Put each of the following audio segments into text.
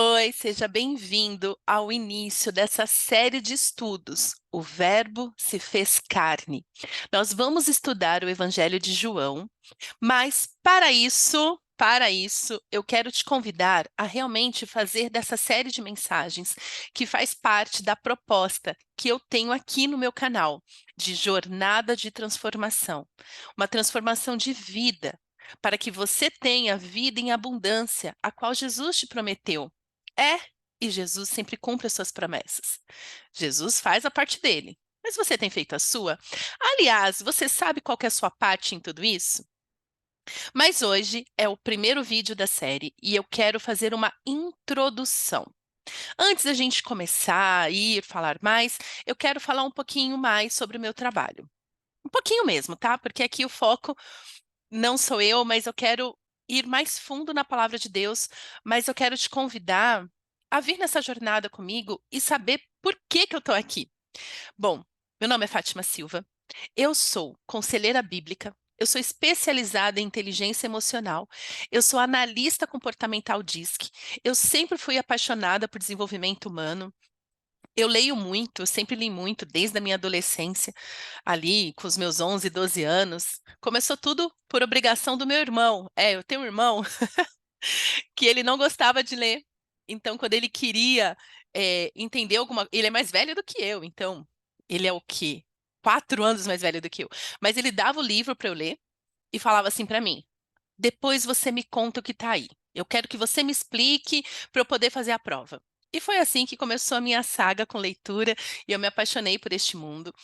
Oi, seja bem-vindo ao início dessa série de estudos. O Verbo se fez carne. Nós vamos estudar o Evangelho de João, mas para isso, eu quero te convidar a realmente fazer dessa série de mensagens que faz parte da proposta que eu tenho aqui no meu canal de jornada de transformação, uma transformação de vida, para que você tenha vida em abundância, a qual Jesus te prometeu. É, e Jesus sempre cumpre as suas promessas. Jesus faz a parte dele, mas você tem feito a sua? Aliás, você sabe qual que é a sua parte em tudo isso? Mas hoje é o primeiro vídeo da série e eu quero fazer uma introdução. Antes da gente começar a ir falar mais, eu quero falar um pouquinho mais sobre o meu trabalho. Um pouquinho mesmo, tá? Porque aqui o foco não sou eu, mas eu quero ir mais fundo na palavra de Deus, mas eu quero te convidar a vir nessa jornada comigo e saber por que que eu estou aqui. Bom, meu nome é Fátima Silva, eu sou conselheira bíblica, eu sou especializada em inteligência emocional, eu sou analista comportamental DISC, eu sempre fui apaixonada por desenvolvimento humano, eu leio muito, eu sempre li muito, desde a minha adolescência, ali com os meus 11, 12 anos. Começou tudo por obrigação do meu irmão. É, eu tenho um irmão que ele não gostava de ler. Então, quando ele queria entender alguma... Ele é mais velho do que eu, então ele é o quê? 4 anos mais velho do que eu. Mas ele dava o livro para eu ler e falava assim para mim: depois você me conta o que está aí. Eu quero que você me explique para eu poder fazer a prova. E foi assim que começou a minha saga com leitura e eu me apaixonei por este mundo.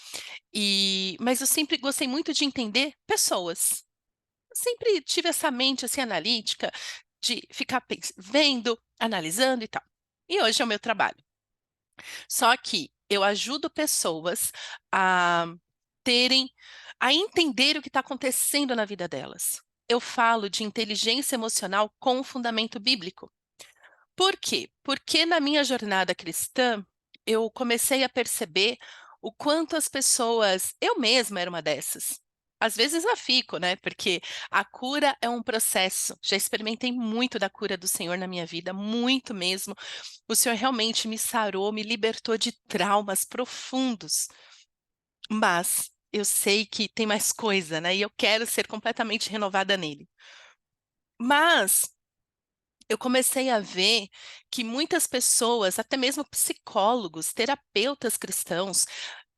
Mas eu sempre gostei muito de entender pessoas. Eu sempre tive essa mente assim analítica de ficar vendo, analisando e tal. E hoje é o meu trabalho. Só que eu ajudo pessoas a terem, a entender o que está acontecendo na vida delas. Eu falo de inteligência emocional com fundamento bíblico. Por quê? Porque na minha jornada cristã, eu comecei a perceber o quanto as pessoas, eu mesma era uma dessas. Às vezes eu fico, né? Porque a cura é um processo. Já experimentei muito da cura do Senhor na minha vida, muito mesmo. O Senhor realmente me sarou, me libertou de traumas profundos. Mas eu sei que tem mais coisa, né? E eu quero ser completamente renovada nele. Mas eu comecei a ver que muitas pessoas, até mesmo psicólogos, terapeutas cristãos,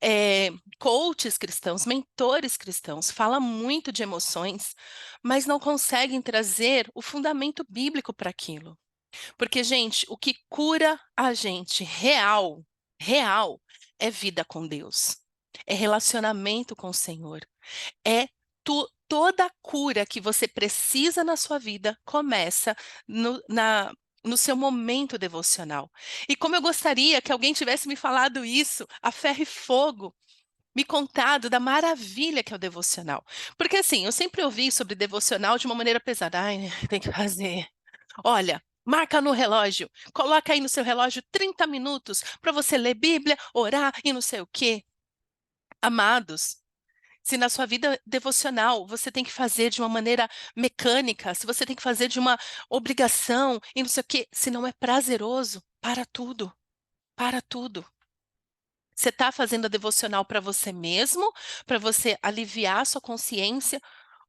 eh, coaches cristãos, mentores cristãos, falam muito de emoções, mas não conseguem trazer o fundamento bíblico para aquilo. Porque, gente, o que cura a gente real, real, é vida com Deus, é relacionamento com o Senhor, é toda a cura que você precisa na sua vida começa no seu momento devocional. E como eu gostaria que alguém tivesse me falado isso, a ferro e fogo, me contado da maravilha que é o devocional. Porque assim, eu sempre ouvi sobre devocional de uma maneira pesada. Ai, tem que fazer. Olha, marca no relógio, coloca aí no seu relógio 30 minutos para você ler Bíblia, orar e não sei o quê. Amados, se na sua vida devocional você tem que fazer de uma maneira mecânica, se você tem que fazer de uma obrigação e não sei o quê, se não é prazeroso, para tudo, para tudo. Você está fazendo a devocional para você mesmo, para você aliviar a sua consciência,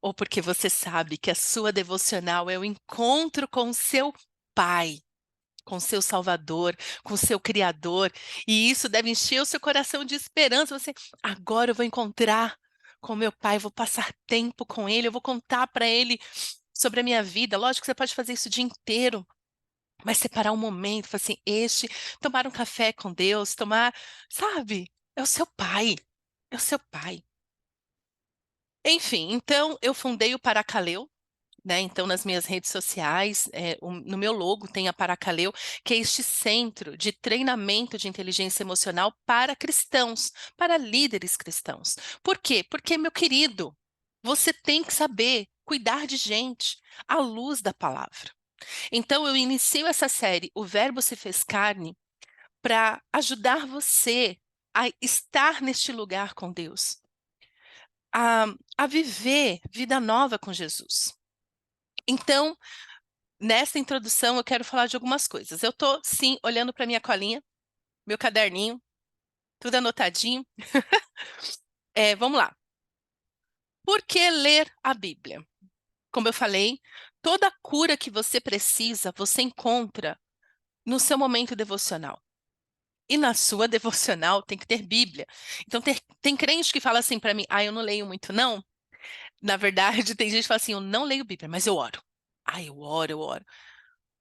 ou porque você sabe que a sua devocional é o encontro com o seu Pai, com o seu Salvador, com o seu Criador, e isso deve encher o seu coração de esperança. Você, agora eu vou encontrar com meu pai, vou passar tempo com ele, eu vou contar para ele sobre a minha vida. Lógico que você pode fazer isso o dia inteiro, mas separar um momento, falar assim, tomar um café com Deus, tomar, sabe? É o seu pai, é o seu pai. Enfim, então eu fundei o Paracaleu, né? Então, nas minhas redes sociais, no meu logo tem a Paracaleu, que é este centro de treinamento de inteligência emocional para cristãos, para líderes cristãos. Por quê? Porque, meu querido, você tem que saber cuidar de gente à luz da palavra. Então, eu inicio essa série, O Verbo se fez carne, para ajudar você a estar neste lugar com Deus, a, a viver vida nova com Jesus. Então, nessa introdução eu quero falar de algumas coisas. Eu tô, sim, olhando para minha colinha, meu caderninho, tudo anotadinho. Vamos lá. Por que ler a Bíblia? Como eu falei, toda cura que você precisa, você encontra no seu momento devocional. E na sua devocional tem que ter Bíblia. Então tem crente que fala assim para mim: eu não leio muito, não. Na verdade, tem gente que fala assim: eu não leio Bíblia, mas eu oro. Eu oro, eu oro.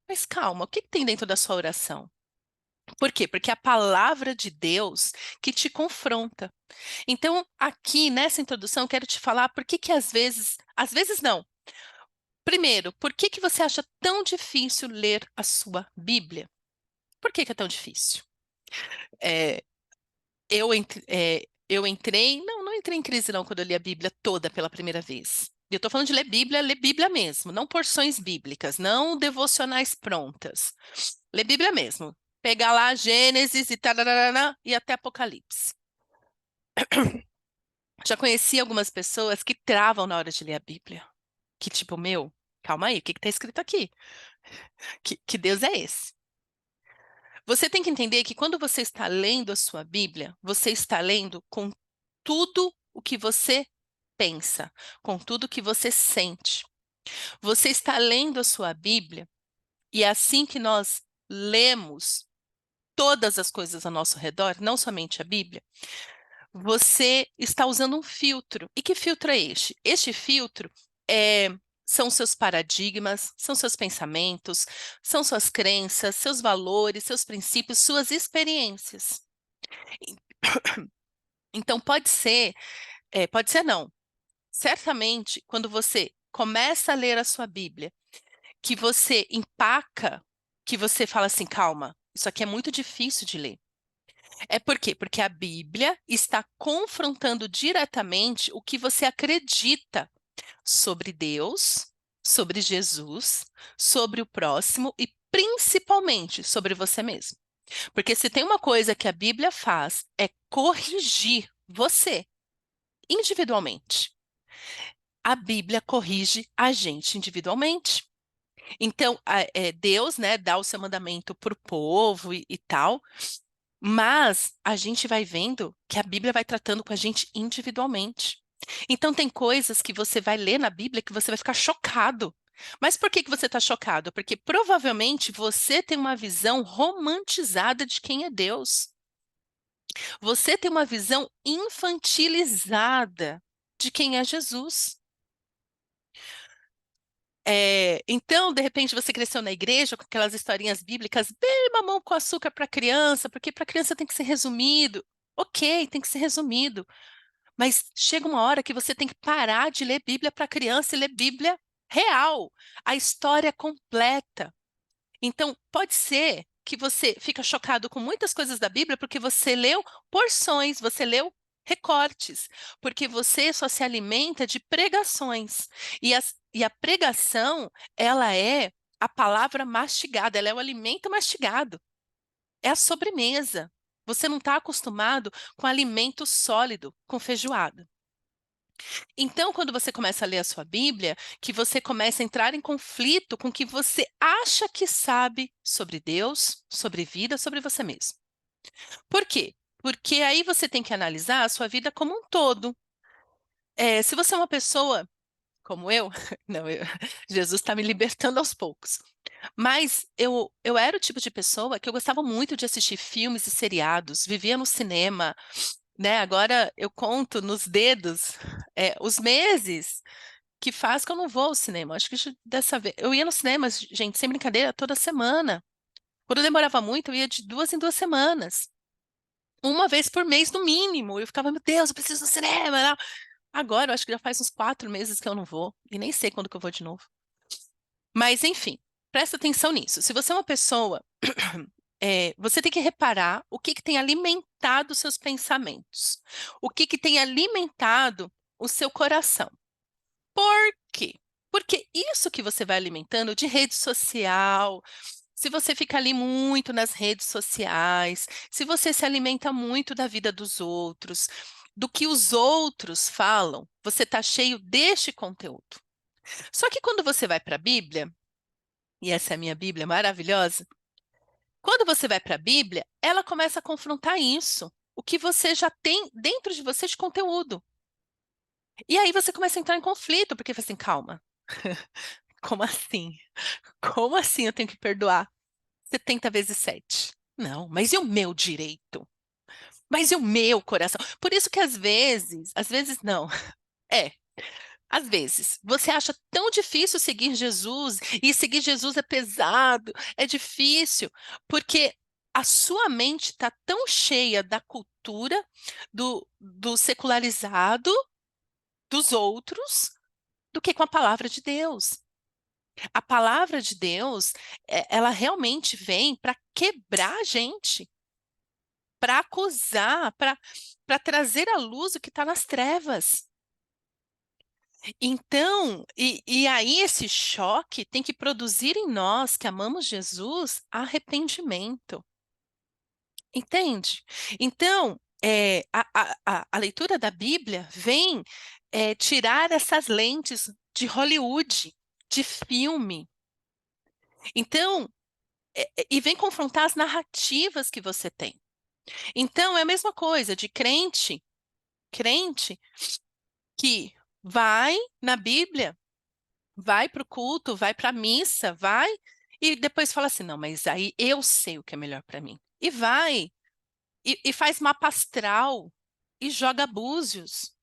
Mas calma, o que que tem dentro da sua oração? Por quê? Porque é a palavra de Deus que te confronta. Então, aqui nessa introdução, eu quero te falar por que que às vezes não. Primeiro, por que que você acha tão difícil ler a sua Bíblia? Por que que é tão difícil? É, eu entrei, não entrei em crise não quando eu li a Bíblia toda pela primeira vez. Eu estou falando de ler Bíblia mesmo, não porções bíblicas, não devocionais prontas. Ler Bíblia mesmo. Pegar lá Gênesis e tararana, e até Apocalipse. Já conheci algumas pessoas que travam na hora de ler a Bíblia. Que tipo, meu, calma aí, o que está escrito aqui? Que Deus é esse? Você tem que entender que quando você está lendo a sua Bíblia, você está lendo com tudo o que você pensa, com tudo o que você sente. Você está lendo a sua Bíblia e é assim que nós lemos todas as coisas ao nosso redor, não somente a Bíblia, você está usando um filtro. E que filtro é este? Este filtro é, são seus paradigmas, são seus pensamentos, são suas crenças, seus valores, seus princípios, suas experiências. Então, pode ser não. Certamente, quando você começa a ler a sua Bíblia, que você empaca, que você fala assim, calma, isso aqui é muito difícil de ler. É por quê? Porque a Bíblia está confrontando diretamente o que você acredita sobre Deus, sobre Jesus, sobre o próximo e principalmente sobre você mesmo. Porque se tem uma coisa que a Bíblia faz é corrigir você individualmente. A Bíblia corrige a gente individualmente. Então, Deus, né, dá o seu mandamento para o povo e tal, mas a gente vai vendo que a Bíblia vai tratando com a gente individualmente. Então, tem coisas que você vai ler na Bíblia que você vai ficar chocado. Mas por que que você está chocado? Porque provavelmente você tem uma visão romantizada de quem é Deus. Você tem uma visão infantilizada de quem é Jesus. Então, de repente, você cresceu na igreja com aquelas historinhas bíblicas, bem mamão com açúcar para criança, porque para criança tem que ser resumido. Ok, tem que ser resumido. Mas chega uma hora que você tem que parar de ler Bíblia para criança e ler Bíblia real, a história completa. Então, pode ser que você fica chocado com muitas coisas da Bíblia porque você leu porções, você leu recortes, porque você só se alimenta de pregações. E a pregação, ela é a palavra mastigada, ela é o alimento mastigado, é a sobremesa. Você não está acostumado com alimento sólido, com feijoada. Então, quando você começa a ler a sua Bíblia, que você começa a entrar em conflito com o que você acha que sabe sobre Deus, sobre vida, sobre você mesmo. Por quê? Porque aí você tem que analisar a sua vida como um todo. Se você é uma pessoa como eu, não, Jesus está me libertando aos poucos. Mas eu era o tipo de pessoa que eu gostava muito de assistir filmes e seriados, vivia no cinema, né? Agora eu conto nos dedos, os meses que faz que eu não vou ao cinema. Acho que dessa vez. Eu ia no cinema, gente, sem brincadeira, toda semana. Quando demorava muito, eu ia de 2 em 2 semanas. Uma vez por mês, no mínimo. Eu ficava, meu Deus, eu preciso ir no cinema, né? Agora, eu acho que já faz uns 4 meses que eu não vou. E nem sei quando que eu vou de novo. Mas, enfim, presta atenção nisso. Se você é uma pessoa, você tem que reparar o que que tem alimentado os seus pensamentos. O que que tem alimentado o seu coração. Por quê? Porque isso que você vai alimentando de rede social, se você fica ali muito nas redes sociais, se você se alimenta muito da vida dos outros, do que os outros falam, você está cheio deste conteúdo. Só que quando você vai para a Bíblia, e essa é a minha Bíblia maravilhosa, quando você vai para a Bíblia, ela começa a confrontar isso, o que você já tem dentro de você de conteúdo. E aí você começa a entrar em conflito, porque você assim, calma, como assim? Como assim eu tenho que perdoar 70 vezes 7? Não, mas e o meu direito? Mas e o meu coração? Por isso que às vezes não, é, às vezes, você acha tão difícil seguir Jesus, e seguir Jesus é pesado, é difícil, porque a sua mente está tão cheia da cultura, do secularizado, dos outros, do que com a palavra de Deus. A palavra de Deus, ela realmente vem para quebrar a gente, para acusar, para trazer à luz o que está nas trevas. Então, e aí esse choque tem que produzir em nós que amamos Jesus arrependimento, entende? Então, a leitura da Bíblia vem tirar essas lentes de Hollywood, de filme. Então, e vem confrontar as narrativas que você tem. Então, é a mesma coisa de crente que vai na Bíblia, vai para o culto, vai para a missa, vai, e depois fala assim: não, mas aí eu sei o que é melhor para mim. E vai, e faz mapa astral, e joga búzios.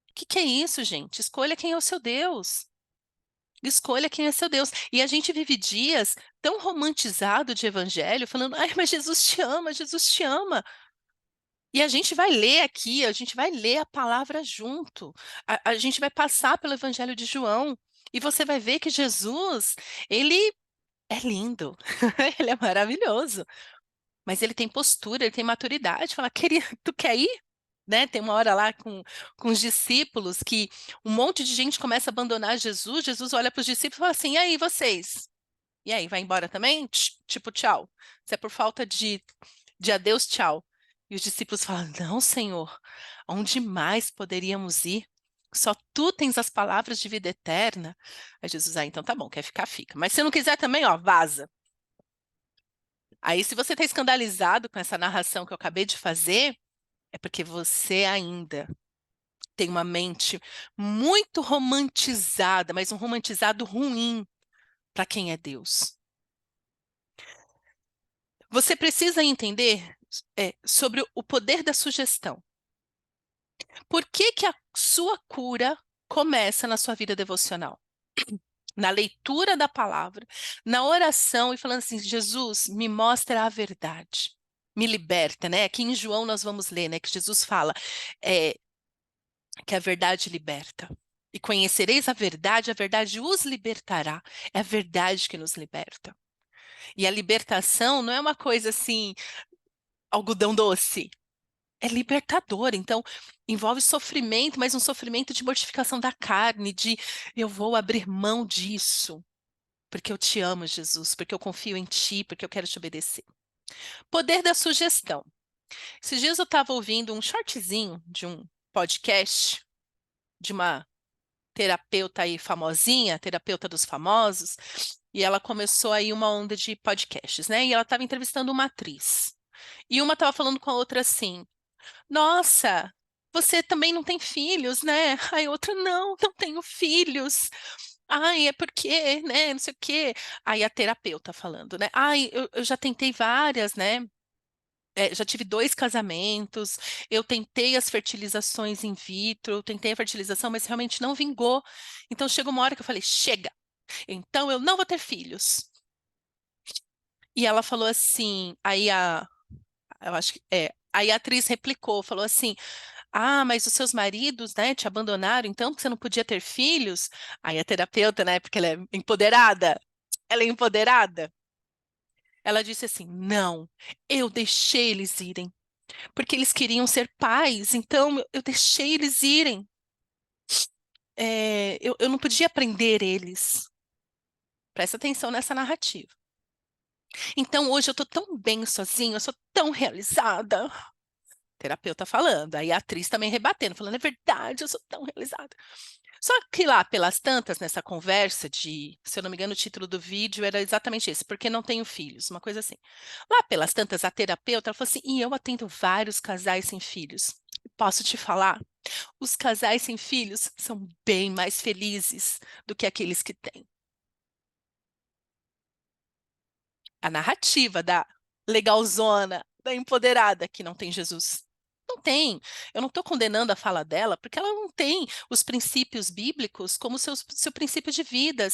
O que é isso, gente? Escolha quem é o seu Deus. Escolha quem é seu Deus. E a gente vive dias tão romantizado de evangelho, falando: ai, mas Jesus te ama, Jesus te ama. E a gente vai ler aqui, a gente vai ler a palavra junto. A gente vai passar pelo Evangelho de João. E você vai ver que Jesus, ele é lindo, ele é maravilhoso, mas ele tem postura, ele tem maturidade. Fala, querido, tu quer ir? Né? Tem uma hora lá com os discípulos que um monte de gente começa a abandonar Jesus. Jesus olha para os discípulos e fala assim: e aí, vocês? E aí, vai embora também? Tipo, tchau. Se é por falta de adeus, tchau. E os discípulos falam: não, Senhor, aonde mais poderíamos ir? Só tu tens as palavras de vida eterna. Aí Jesus, então tá bom, quer ficar, fica. Mas se não quiser também, ó, vaza. Aí, se você está escandalizado com essa narração que eu acabei de fazer, é porque você ainda tem uma mente muito romantizada, mas um romantizado ruim para quem é Deus. Você precisa entender sobre o poder da sugestão. Por que que a sua cura começa na sua vida devocional? Na leitura da palavra, na oração e falando assim: Jesus, me mostra a verdade. Me liberta, né? Aqui em João nós vamos ler, né? Que Jesus fala é, que a verdade liberta. E conhecereis a verdade os libertará. É a verdade que nos liberta. E a libertação não é uma coisa assim, algodão doce. É libertador, então envolve sofrimento, mas um sofrimento de mortificação da carne, de eu vou abrir mão disso, porque eu te amo, Jesus, porque eu confio em ti, porque eu quero te obedecer. Poder da sugestão. Esses dias eu estava ouvindo um shortzinho de um podcast de uma terapeuta aí famosinha, terapeuta dos famosos, e ela começou aí uma onda de podcasts, né? E ela estava entrevistando uma atriz. E uma estava falando com a outra assim: nossa, você também não tem filhos, né? Aí outra, não, não tenho filhos. Ai, é porque, né, não sei o quê. Aí a terapeuta falando, né? Ai, eu já tentei várias, né? Já tive 2 casamentos, eu tentei as fertilizações in vitro, eu tentei a fertilização, mas realmente não vingou. Então chegou uma hora que eu falei, chega, então eu não vou ter filhos. E ela falou assim, eu acho que aí a atriz replicou, falou assim: ah, mas os seus maridos, né, te abandonaram, então que você não podia ter filhos? Aí a terapeuta, né, porque ela é empoderada. Ela disse assim: não, eu deixei eles irem, porque eles queriam ser pais, então eu deixei eles irem. Eu não podia prender eles. Presta atenção nessa narrativa. Então hoje eu tô tão bem sozinha, eu sou tão realizada. Terapeuta falando, aí a atriz também rebatendo, falando, é verdade, eu sou tão realizada. Só que lá pelas tantas, nessa conversa de, se eu não me engano, o título do vídeo era exatamente esse, porque não tenho filhos, uma coisa assim. Lá pelas tantas, a terapeuta ela falou assim, e eu atendo vários casais sem filhos. Posso te falar? Os casais sem filhos são bem mais felizes do que aqueles que têm. A narrativa da legalzona, da empoderada que não tem Jesus. Não tem. Eu não estou condenando a fala dela, porque ela não tem os princípios bíblicos como seu princípio de vida.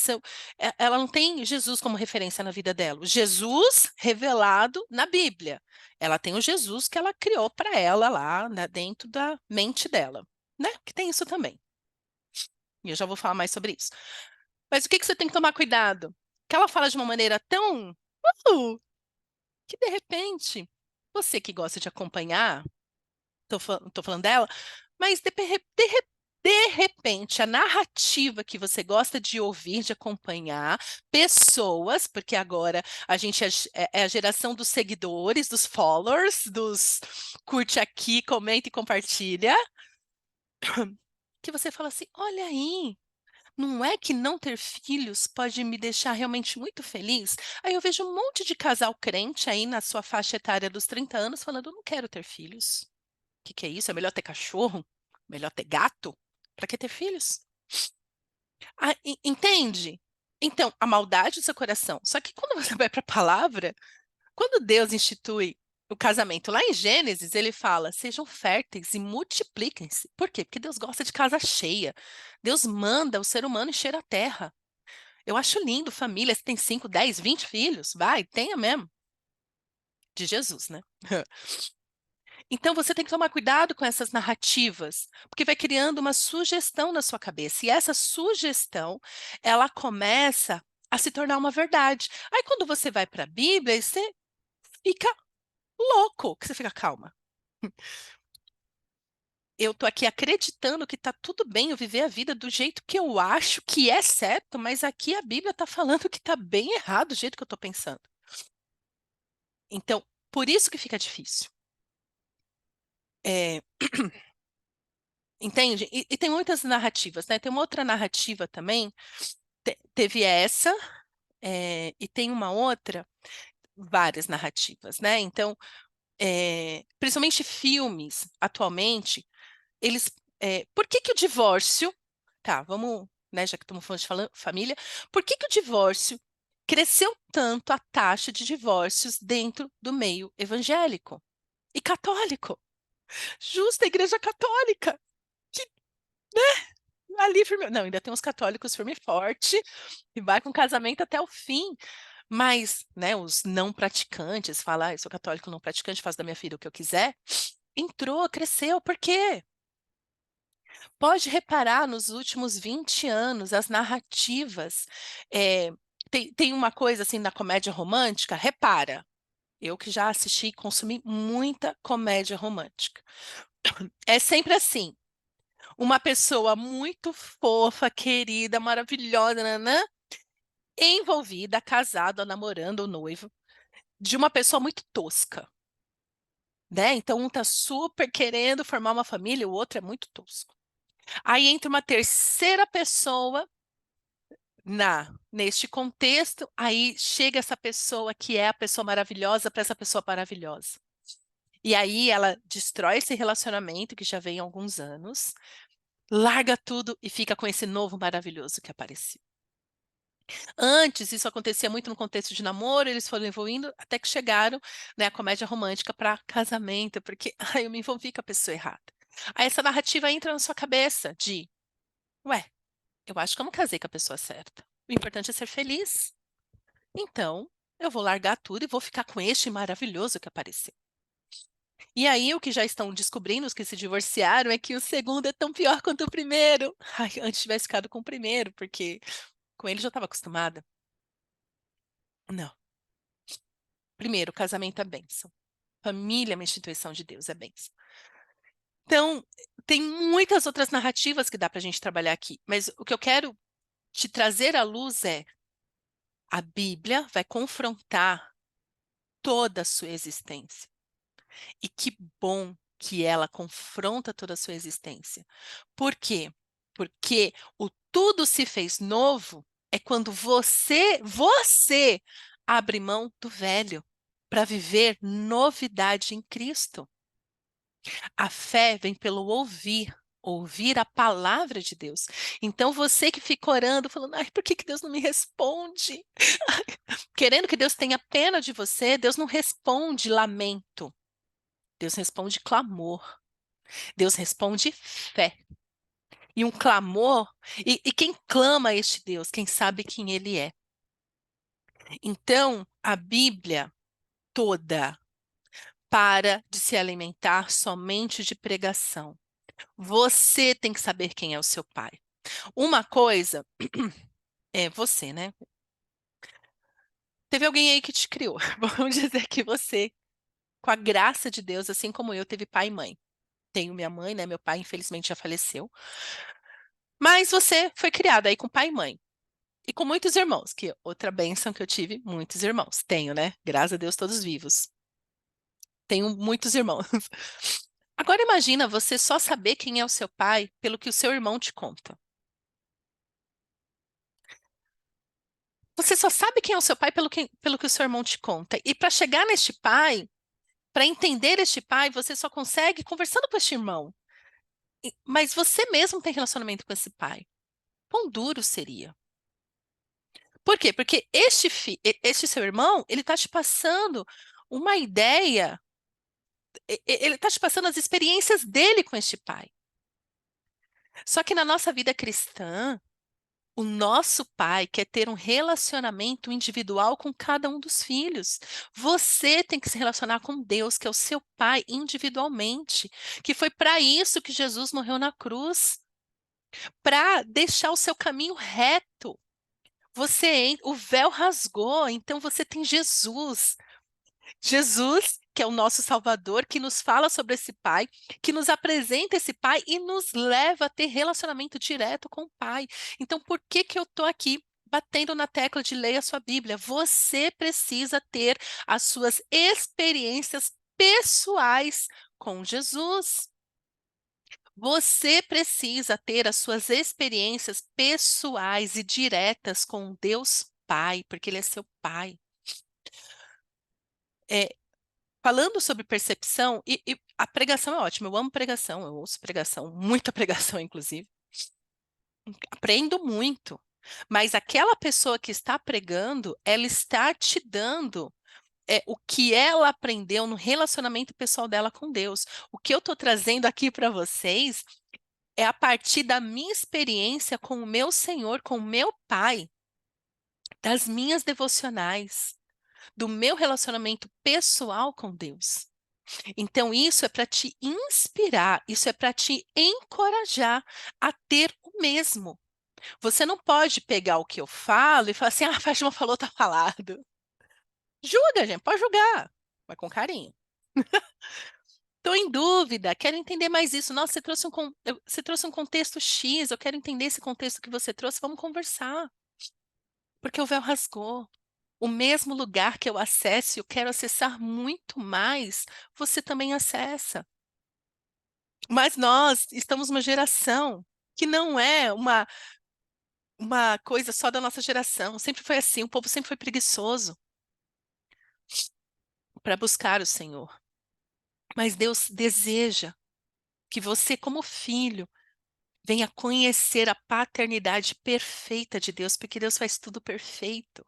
Ela não tem Jesus como referência na vida dela. O Jesus revelado na Bíblia. Ela tem o Jesus que ela criou para ela lá, né, dentro da mente dela, né? Que tem isso também. E eu já vou falar mais sobre isso. Mas o que que você tem que tomar cuidado? Que ela fala de uma maneira tão que de repente, você que gosta de acompanhar, tô falando dela, mas de repente, a narrativa que você gosta de ouvir, de acompanhar, pessoas, porque agora a gente é a geração dos seguidores, dos followers, dos curte aqui, comenta e compartilha, que você fala assim: olha aí. Não é que não ter filhos pode me deixar realmente muito feliz? Aí eu vejo um monte de casal crente aí na sua faixa etária dos 30 anos falando: não quero ter filhos. O que que é isso? É melhor ter cachorro? Melhor ter gato? Para que ter filhos? Ah, entende? Então, a maldade do seu coração. Só que quando você vai para a palavra, quando Deus institui o casamento, lá em Gênesis, ele fala: sejam férteis e multipliquem-se. Por quê? Porque Deus gosta de casa cheia. Deus manda o ser humano encher a terra. Eu acho lindo família, você tem 5, 10, 20 filhos, vai, tenha mesmo, de Jesus, né? Então você tem que tomar cuidado com essas narrativas, porque vai criando uma sugestão na sua cabeça, e essa sugestão, ela começa a se tornar uma verdade. Aí quando você vai para a Bíblia, você fica louco, que você fica calma. Eu tô aqui acreditando que tá tudo bem eu viver a vida do jeito que eu acho que é certo, mas aqui a Bíblia tá falando que tá bem errado do jeito que eu tô pensando. Então, por isso que fica difícil. É, entende? E tem muitas narrativas, né? Tem uma outra narrativa também. Teve essa, e tem uma outra, várias narrativas, né? Então, principalmente filmes, atualmente, eles. Por que que o divórcio. Tá, vamos, né? Já que estamos falando de família, por que que o divórcio cresceu tanto a taxa de divórcios dentro do meio evangélico e católico? Justa a Igreja Católica. Ali, firme... Não, ainda tem os católicos firme e forte, e vai com casamento até o fim. Mas, né, os não praticantes, falar, eu sou católico não praticante, faço da minha filha o que eu quiser, entrou, cresceu, por quê? Pode reparar nos últimos 20 anos, as narrativas. é, tem uma coisa assim na comédia romântica, repara, eu que já assisti e consumi muita comédia romântica. É sempre assim. Uma pessoa muito fofa, querida, maravilhosa, nanã, envolvida, casada, namorando, ou noivo, de uma pessoa muito tosca, né? Então, um tá super querendo formar uma família, o outro é muito tosco. Aí entra uma terceira pessoa neste contexto, aí chega essa pessoa que é a pessoa maravilhosa para essa pessoa maravilhosa. E aí ela destrói esse relacionamento que já vem há alguns anos, larga tudo e fica com esse novo maravilhoso que apareceu. Antes, isso acontecia muito no contexto de namoro, eles foram evoluindo até que chegaram, né, a comédia romântica para casamento, porque ai, eu me envolvi com a pessoa errada. Aí essa narrativa entra na sua cabeça de, ué, eu acho que eu não casei com a pessoa certa. O importante é ser feliz. Então, eu vou largar tudo e vou ficar com este maravilhoso que apareceu. E aí, o que já estão descobrindo, os que se divorciaram, é que o segundo é tão pior quanto o primeiro. Ai, antes tivesse ficado com o primeiro, porque com ele já estava acostumada. Não. Primeiro, casamento é bênção. Família é uma instituição de Deus, é bênção. Então, tem muitas outras narrativas que dá para a gente trabalhar aqui, mas o que eu quero te trazer à luz é a Bíblia vai confrontar toda a sua existência. E que bom que ela confronta toda a sua existência. Por quê? Porque o tudo se fez novo é quando você abre mão do velho para viver novidade em Cristo. A fé vem pelo ouvir, ouvir a palavra de Deus. Então você que fica orando, falando, ai, por que que Deus não me responde? Querendo que Deus tenha pena de você, Deus não responde lamento. Deus responde clamor. Deus responde fé. E um clamor, e quem clama a este Deus, quem sabe quem ele é. Então, a Bíblia toda para de se alimentar somente de pregação. Você tem que saber quem é o seu pai. Uma coisa é você, né? Teve alguém aí que te criou. Vamos dizer que você, com a graça de Deus, assim como eu, teve pai e mãe. Tenho minha mãe, né? Meu pai, infelizmente, já faleceu. Mas você foi criada aí com pai e mãe. E com muitos irmãos, que outra bênção que eu tive, muitos irmãos. Tenho, né? Graças a Deus, todos vivos. Tenho muitos irmãos. Agora imagina você só saber quem é o seu pai pelo que o seu irmão te conta. Você só sabe quem é o seu pai pelo que o seu irmão te conta. E para chegar neste pai, para entender este pai, você só consegue conversando com este irmão. Mas você mesmo tem relacionamento com esse pai. Quão duro seria? Por quê? Porque este seu irmão, ele está te passando uma ideia, ele está te passando as experiências dele com este pai. Só que na nossa vida cristã, o nosso pai quer ter um relacionamento individual com cada um dos filhos. Você tem que se relacionar com Deus, que é o seu pai, individualmente. Que foi para isso que Jesus morreu na cruz, para deixar o seu caminho reto. O véu rasgou, então você tem Jesus. Jesus, que é o nosso Salvador, que nos fala sobre esse Pai, que nos apresenta esse Pai e nos leva a ter relacionamento direto com o Pai. Então, por que que eu estou aqui batendo na tecla de leia a sua Bíblia? Você precisa ter as suas experiências pessoais com Jesus. Você precisa ter as suas experiências pessoais e diretas com Deus Pai, porque Ele é seu Pai. É, falando sobre percepção, e a pregação é ótima, eu amo pregação, eu ouço pregação, muita pregação, inclusive. Aprendo muito. Mas aquela pessoa que está pregando, ela está te dando o que ela aprendeu no relacionamento pessoal dela com Deus. O que eu estou trazendo aqui para vocês é a partir da minha experiência com o meu Senhor, com o meu Pai, das minhas devocionais, do meu relacionamento pessoal com Deus. Então, isso é para te inspirar, isso é para te encorajar a ter o mesmo. Você não pode pegar o que eu falo e falar assim, ah, a Fátima falou, tá falado. Julga, gente, pode julgar, mas com carinho. Estou em dúvida, quero entender mais isso. Nossa, você trouxe um contexto X, eu quero entender esse contexto que você trouxe, vamos conversar. Porque o véu rasgou. O mesmo lugar que eu acesso, eu quero acessar muito mais, você também acessa. Mas nós estamos numa geração que não é uma coisa só da nossa geração. Sempre foi assim, o povo sempre foi preguiçoso para buscar o Senhor. Mas Deus deseja que você, como filho, venha conhecer a paternidade perfeita de Deus, porque Deus faz tudo perfeito.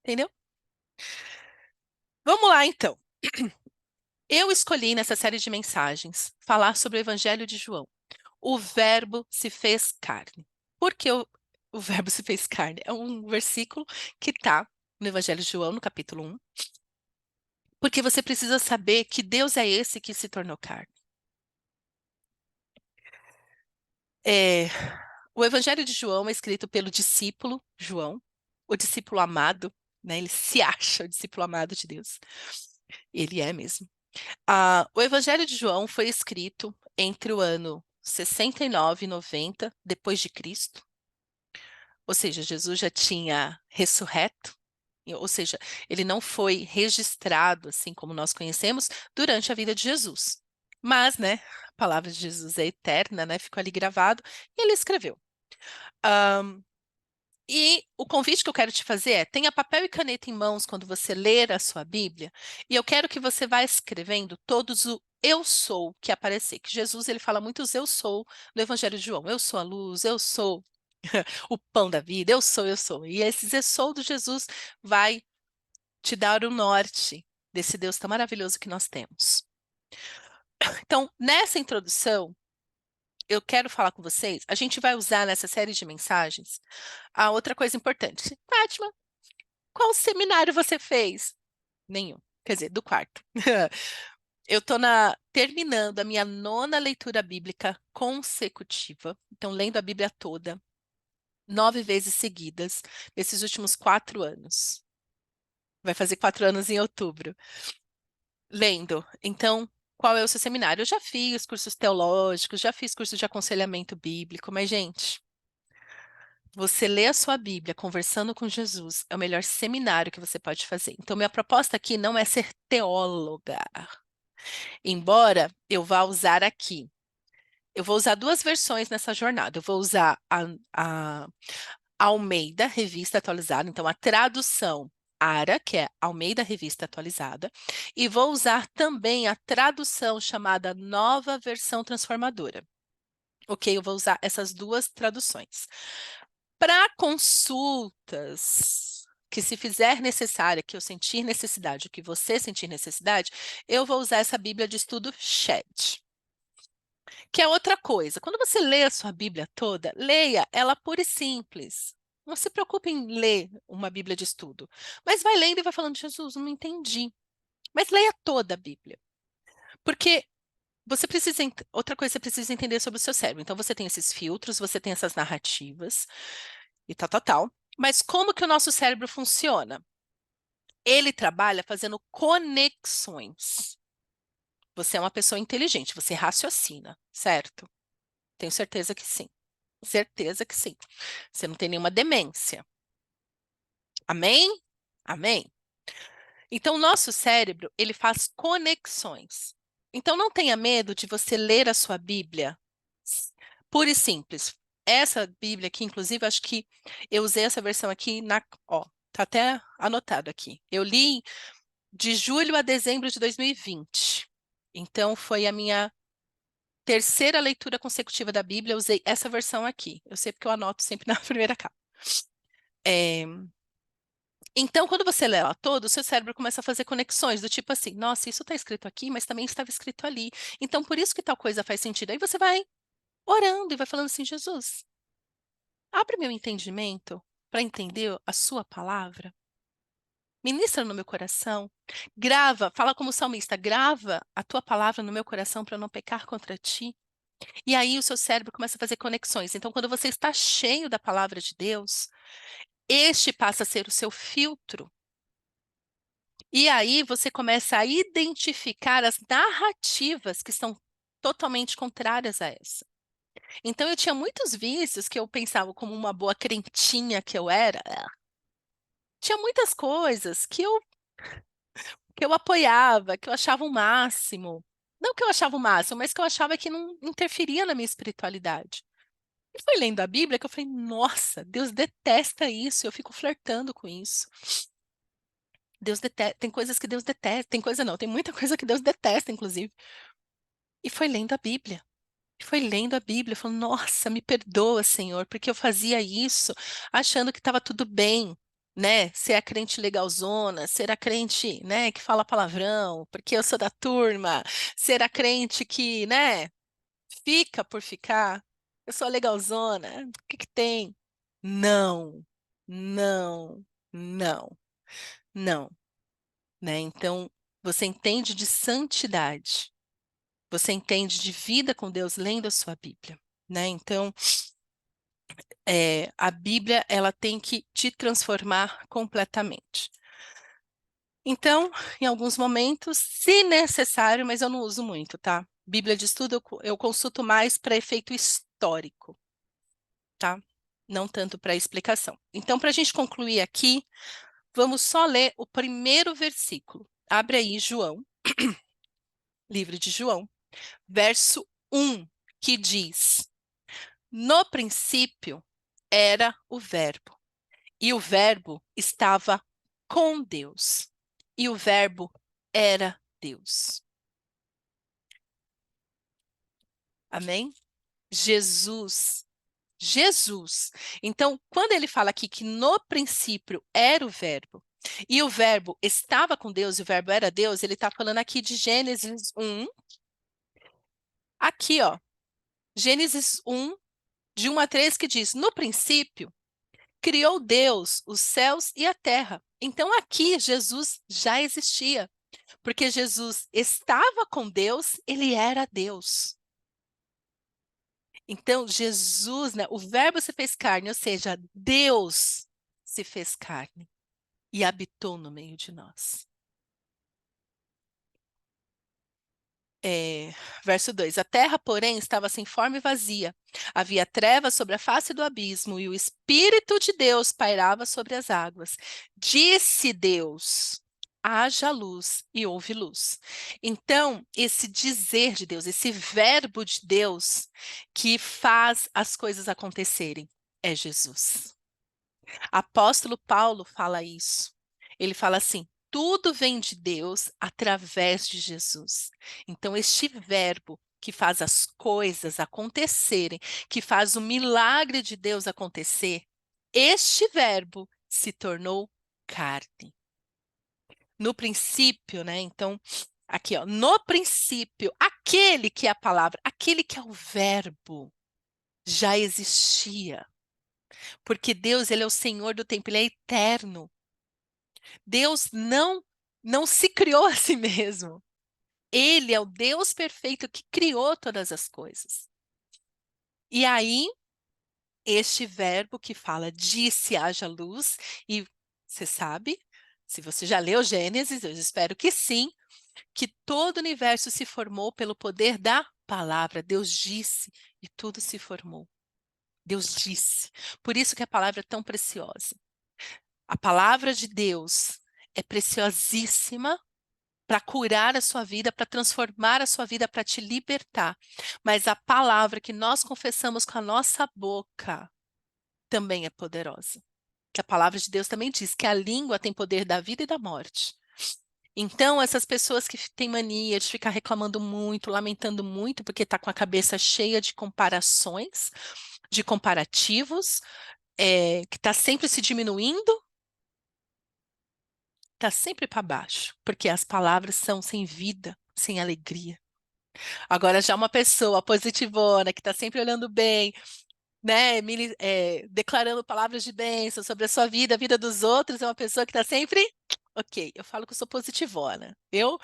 Entendeu? Vamos lá, então. Eu escolhi nessa série de mensagens falar sobre o Evangelho de João. O Verbo se fez carne. Por que o Verbo se fez carne? É um versículo que está no Evangelho de João, no capítulo 1. Porque você precisa saber que Deus é esse que se tornou carne. É, o Evangelho de João é escrito pelo discípulo João, o discípulo amado, né? Ele se acha o discípulo amado de Deus. Ele é mesmo. O Evangelho de João foi escrito entre o ano 69 e 90 depois de Cristo. Ou seja, Jesus já tinha ressurreto, ou seja, ele não foi registrado assim como nós conhecemos durante a vida de Jesus. Mas, né, palavra de Jesus é eterna, né? Ficou ali gravado, e ele escreveu. E o convite que eu quero te fazer é: tenha papel e caneta em mãos quando você ler a sua Bíblia, e eu quero que você vá escrevendo todos o eu sou que aparecer. Que Jesus, ele fala muitos eu sou no Evangelho de João. Eu sou a luz, eu sou o pão da vida, eu sou, eu sou. E esses eu sou do Jesus vai te dar o norte desse Deus tão maravilhoso que nós temos. Então, nessa introdução, eu quero falar com vocês, a gente vai usar nessa série de mensagens a outra coisa importante. Fátima, qual seminário você fez? Nenhum. Quer dizer, do quarto. Eu estou terminando a minha 9ª leitura bíblica consecutiva. Então, lendo a Bíblia toda, 9 vezes seguidas, nesses últimos 4 anos. Vai fazer 4 anos em outubro. Lendo. Então, qual é o seu seminário? Eu já fiz cursos teológicos, já fiz curso de aconselhamento bíblico, mas, gente, você lê a sua Bíblia conversando com Jesus é o melhor seminário que você pode fazer. Então, minha proposta aqui não é ser teóloga, embora eu vá usar aqui. Eu vou usar 2 versões nessa jornada. Eu vou usar a Almeida, Revista Atualizada, então a tradução ARA, que é Almeida Revista Atualizada, e vou usar também a tradução chamada Nova Versão Transformadora. Ok, eu vou usar essas 2 traduções. Para consultas, que se fizer necessária, que eu sentir necessidade, que você sentir necessidade, eu vou usar essa Bíblia de Estudo Shed. Que é outra coisa. Quando você lê a sua Bíblia toda, leia ela pura e simples. Não se preocupe em ler uma Bíblia de estudo. Mas vai lendo e vai falando: Jesus, não entendi. Mas leia toda a Bíblia. Porque você precisa. Outra coisa, você precisa entender sobre o seu cérebro. Então, você tem esses filtros, você tem essas narrativas e tal, tal, tal. Mas como que o nosso cérebro funciona? Ele trabalha fazendo conexões. Você é uma pessoa inteligente, você raciocina, certo? Tenho certeza que sim. Certeza que sim. Você não tem nenhuma demência. Amém? Amém. Então, o nosso cérebro, ele faz conexões. Então, não tenha medo de você ler a sua Bíblia pura e simples. Essa Bíblia aqui, inclusive, acho que eu usei essa versão aqui ó, tá até anotado aqui. Eu li de julho a dezembro de 2020. Então, foi a minha 3ª leitura consecutiva da Bíblia, eu usei essa versão aqui. Eu sei porque eu anoto sempre na primeira capa. Então, quando você lê ela toda, o seu cérebro começa a fazer conexões do tipo assim: nossa, isso está escrito aqui, mas também estava escrito ali. Então, por isso que tal coisa faz sentido. Aí você vai orando e vai falando assim: Jesus, abre meu entendimento para entender a sua palavra. Ministra no meu coração. Grava, fala como salmista, grava a tua palavra no meu coração para eu não pecar contra ti. E aí o seu cérebro começa a fazer conexões. Então, quando você está cheio da palavra de Deus, este passa a ser o seu filtro. E aí você começa a identificar as narrativas que são totalmente contrárias a essa. Então, eu tinha muitos vícios que eu pensava como uma boa crentinha que eu era. Tinha muitas coisas que eu apoiava, que eu achava o máximo. Não que eu achava o máximo, mas que eu achava que não interferia na minha espiritualidade. E foi lendo a Bíblia que eu falei: nossa, Deus detesta isso, eu fico flertando com isso. Deus detesta, tem coisas que Deus detesta, tem coisa não, tem muita coisa que Deus detesta, inclusive. E foi lendo a Bíblia. E foi lendo a Bíblia, falando: nossa, me perdoa, Senhor, porque eu fazia isso achando que estava tudo bem, né? Ser a crente legalzona, ser a crente, né, que fala palavrão, porque eu sou da turma, ser a crente que, né, fica por ficar. Eu sou a legalzona, o que que tem? Não, não, não, não, né? Então, você entende de santidade. Você entende de vida com Deus lendo a sua Bíblia, né? Então, a Bíblia, ela tem que te transformar completamente. Então, em alguns momentos, se necessário, mas eu não uso muito, tá? Bíblia de estudo eu consulto mais para efeito histórico, tá? Não tanto para explicação. Então, para a gente concluir aqui, vamos só ler o primeiro versículo. Abre aí João, livro de João, verso 1, que diz: no princípio era o Verbo, e o Verbo estava com Deus, e o Verbo era Deus. Amém? Jesus. Então, quando ele fala aqui que no princípio era o Verbo, e o Verbo estava com Deus, e o Verbo era Deus, ele está falando aqui de Gênesis 1, aqui, ó, Gênesis 1, de 1 a 3, que diz: no princípio, criou Deus os céus e a terra. Então, aqui, Jesus já existia, porque Jesus estava com Deus, ele era Deus. Então, Jesus, né, o Verbo se fez carne, ou seja, Deus se fez carne e habitou no meio de nós. Verso 2: a terra, porém, estava sem forma e vazia. Havia trevas sobre a face do abismo, e o Espírito de Deus pairava sobre as águas. Disse Deus: haja luz, e houve luz. Então, esse dizer de Deus, esse verbo de Deus que faz as coisas acontecerem, é Jesus. Apóstolo Paulo fala isso. Ele fala assim: tudo vem de Deus através de Jesus. Então, este verbo que faz as coisas acontecerem, que faz o milagre de Deus acontecer, este verbo se tornou carne. No princípio, né? Então, aqui, ó, no princípio, aquele que é a palavra, aquele que é o verbo, já existia. Porque Deus, ele é o Senhor do tempo, ele é eterno. Deus não se criou a si mesmo. Ele é o Deus perfeito que criou todas as coisas. E aí, este verbo que fala disse haja luz, e você sabe, se você já leu Gênesis, eu espero que sim, que todo o universo se formou pelo poder da palavra. Deus disse e tudo se formou. Deus disse. Por isso que a palavra é tão preciosa. A palavra de Deus é preciosíssima para curar a sua vida, para transformar a sua vida, para te libertar. Mas a palavra que nós confessamos com a nossa boca também é poderosa. Que a palavra de Deus também diz que a língua tem poder da vida e da morte. Então, essas pessoas que têm mania de ficar reclamando muito, lamentando muito, porque está com a cabeça cheia de comparações, de comparativos, que está sempre se diminuindo, está sempre para baixo, porque as palavras são sem vida, sem alegria. Agora, já uma pessoa positivona, que está sempre olhando bem, né, declarando palavras de bênção sobre a sua vida, a vida dos outros, é uma pessoa que está sempre. Ok, eu falo que eu sou positivona. Eu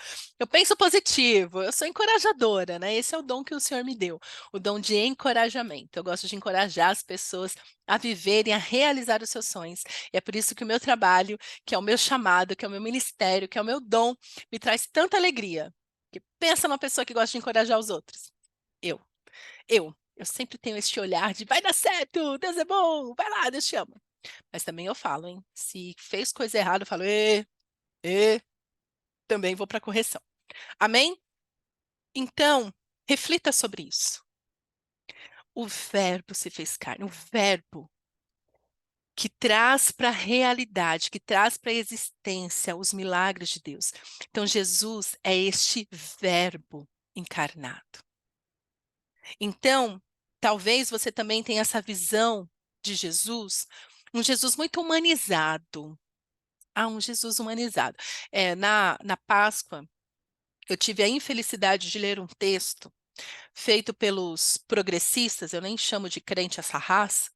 penso positivo, eu sou encorajadora, né? Esse é o dom que o Senhor me deu, o dom de encorajamento. Eu gosto de encorajar as pessoas a viverem, a realizar os seus sonhos. E é por isso que o meu trabalho, que é o meu chamado, que é o meu ministério, que é o meu dom, me traz tanta alegria. Que pensa numa pessoa que gosta de encorajar os outros. Eu. Eu sempre tenho este olhar de vai dar certo, Deus é bom, vai lá, Deus te ama. Mas também eu falo, hein? Se fez coisa errada, eu falo, também vou para correção. Amém? Então, reflita sobre isso. O verbo se fez carne, o verbo que traz para a realidade, que traz para a existência os milagres de Deus. Então, Jesus é este verbo encarnado. Então, talvez você também tenha essa visão de Jesus, um Jesus muito humanizado. Ah, um Jesus humanizado. Na Páscoa, eu tive a infelicidade de ler um texto feito pelos progressistas, eu nem chamo de crente essa raça,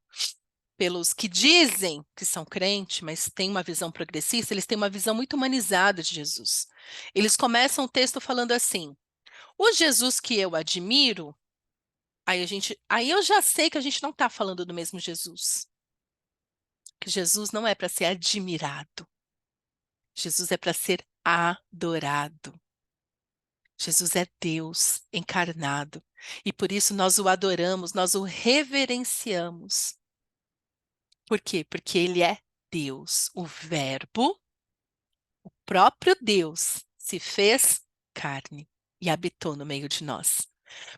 pelos que dizem que são crente, mas têm uma visão progressista, eles têm uma visão muito humanizada de Jesus. Eles começam o texto falando assim: o Jesus que eu admiro. Aí eu já sei que a gente não está falando do mesmo Jesus. Que Jesus não é para ser admirado. Jesus é para ser adorado. Jesus é Deus encarnado. E por isso nós o adoramos, nós o reverenciamos. Por quê? Porque ele é Deus. O Verbo, próprio Deus, se fez carne e habitou no meio de nós.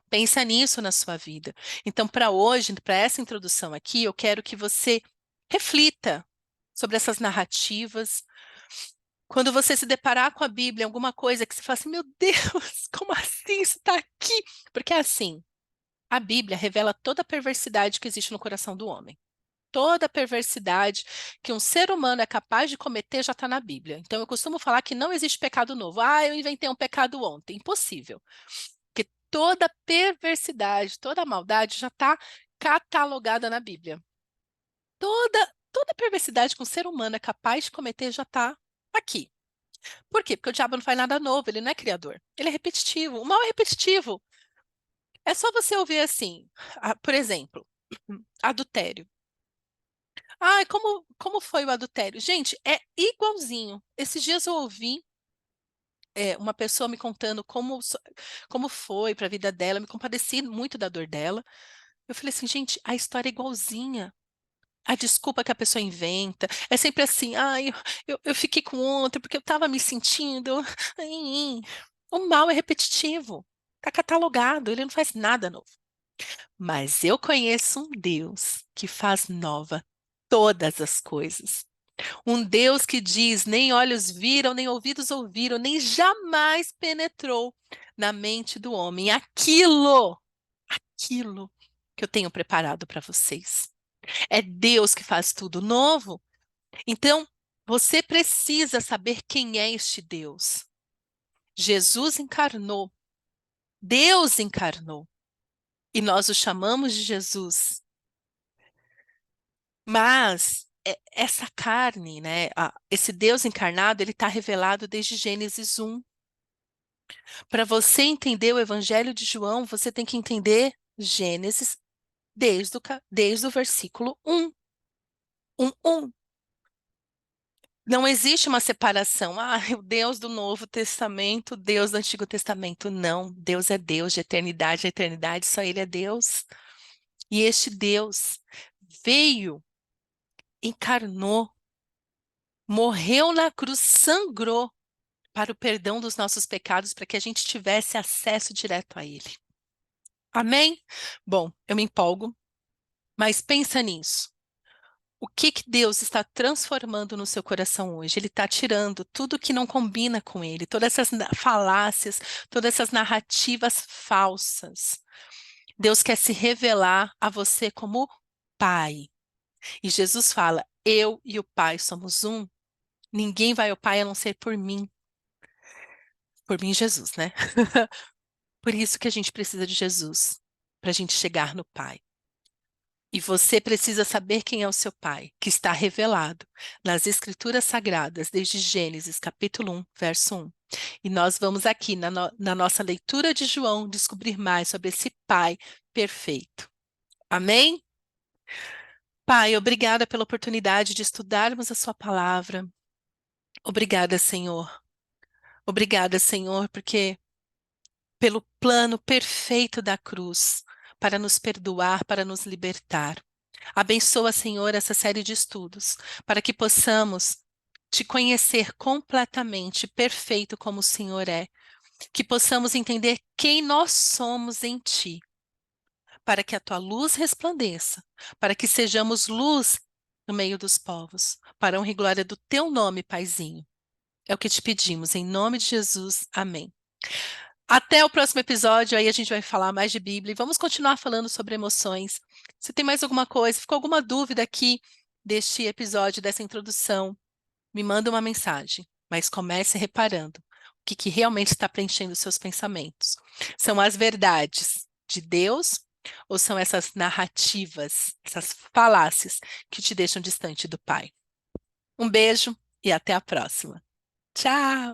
Pensa nisso na sua vida. Então, para hoje, para essa introdução aqui, eu quero que você reflita sobre essas narrativas. Quando você se deparar com a Bíblia, alguma coisa que você fala assim, meu Deus, como assim isso está aqui? Porque é assim, a Bíblia revela toda a perversidade que existe no coração do homem. Toda a perversidade que um ser humano é capaz de cometer já está na Bíblia. Então, eu costumo falar que não existe pecado novo. Ah, eu inventei um pecado ontem. Impossível. Porque toda perversidade, toda maldade já está catalogada na Bíblia. Toda perversidade que um ser humano é capaz de cometer já está aqui. Por quê? Porque o diabo não faz nada novo, ele não é criador. Ele é repetitivo. O mal é repetitivo. É só você ouvir assim, por exemplo, adultério. Ah, como foi o adultério? Gente, é igualzinho. Esses dias eu ouvi uma pessoa me contando como foi para a vida dela, me compadeci muito da dor dela. Eu falei assim, gente, a história é igualzinha. A desculpa que a pessoa inventa é sempre assim, eu fiquei com outra porque eu estava me sentindo. O mal é repetitivo, está catalogado, ele não faz nada novo. Mas eu conheço um Deus que faz nova todas as coisas. Um Deus que diz: nem olhos viram, nem ouvidos ouviram, nem jamais penetrou na mente do homem aquilo que eu tenho preparado para vocês. É Deus que faz tudo novo. Então, você precisa saber quem é este Deus. Jesus encarnou, Deus encarnou, e nós o chamamos de Jesus. Mas essa carne, né, esse Deus encarnado, ele está revelado desde Gênesis 1. Para você entender o Evangelho de João, você tem que entender Gênesis desde o versículo 1. 1. Não existe uma separação. Ah, o Deus do Novo Testamento, o Deus do Antigo Testamento. Não, Deus é Deus de eternidade a eternidade, só Ele é Deus. E este Deus veio, encarnou, morreu na cruz, sangrou para o perdão dos nossos pecados, para que a gente tivesse acesso direto a Ele. Amém? Bom, eu me empolgo, mas pensa nisso. O que que Deus está transformando no seu coração hoje? Ele está tirando tudo que não combina com Ele, todas essas falácias, todas essas narrativas falsas. Deus quer se revelar a você como Pai. E Jesus fala: eu e o Pai somos um. Ninguém vai ao Pai a não ser por mim, Jesus, né? Por isso que a gente precisa de Jesus, para a gente chegar no Pai. E você precisa saber quem é o seu Pai, que está revelado nas Escrituras Sagradas, desde Gênesis, capítulo 1, verso 1. E nós vamos aqui, na nossa leitura de João, descobrir mais sobre esse Pai perfeito. Amém? Pai, obrigada pela oportunidade de estudarmos a Sua palavra. Obrigada, Senhor. Obrigada, Senhor, porque pelo plano perfeito da cruz, para nos perdoar, para nos libertar. Abençoa, Senhor, essa série de estudos, para que possamos te conhecer completamente, perfeito como o Senhor é, que possamos entender quem nós somos em Ti, para que a Tua luz resplandeça, para que sejamos luz no meio dos povos, para a honra e glória do Teu nome, Paizinho. É o que te pedimos, em nome de Jesus. Amém. Até o próximo episódio, aí a gente vai falar mais de Bíblia e vamos continuar falando sobre emoções. Se tem mais alguma coisa, ficou alguma dúvida aqui deste episódio, dessa introdução, me manda uma mensagem, mas comece reparando o que realmente está preenchendo os seus pensamentos. São as verdades de Deus ou são essas narrativas, essas falácias que te deixam distante do Pai? Um beijo e até a próxima. Tchau!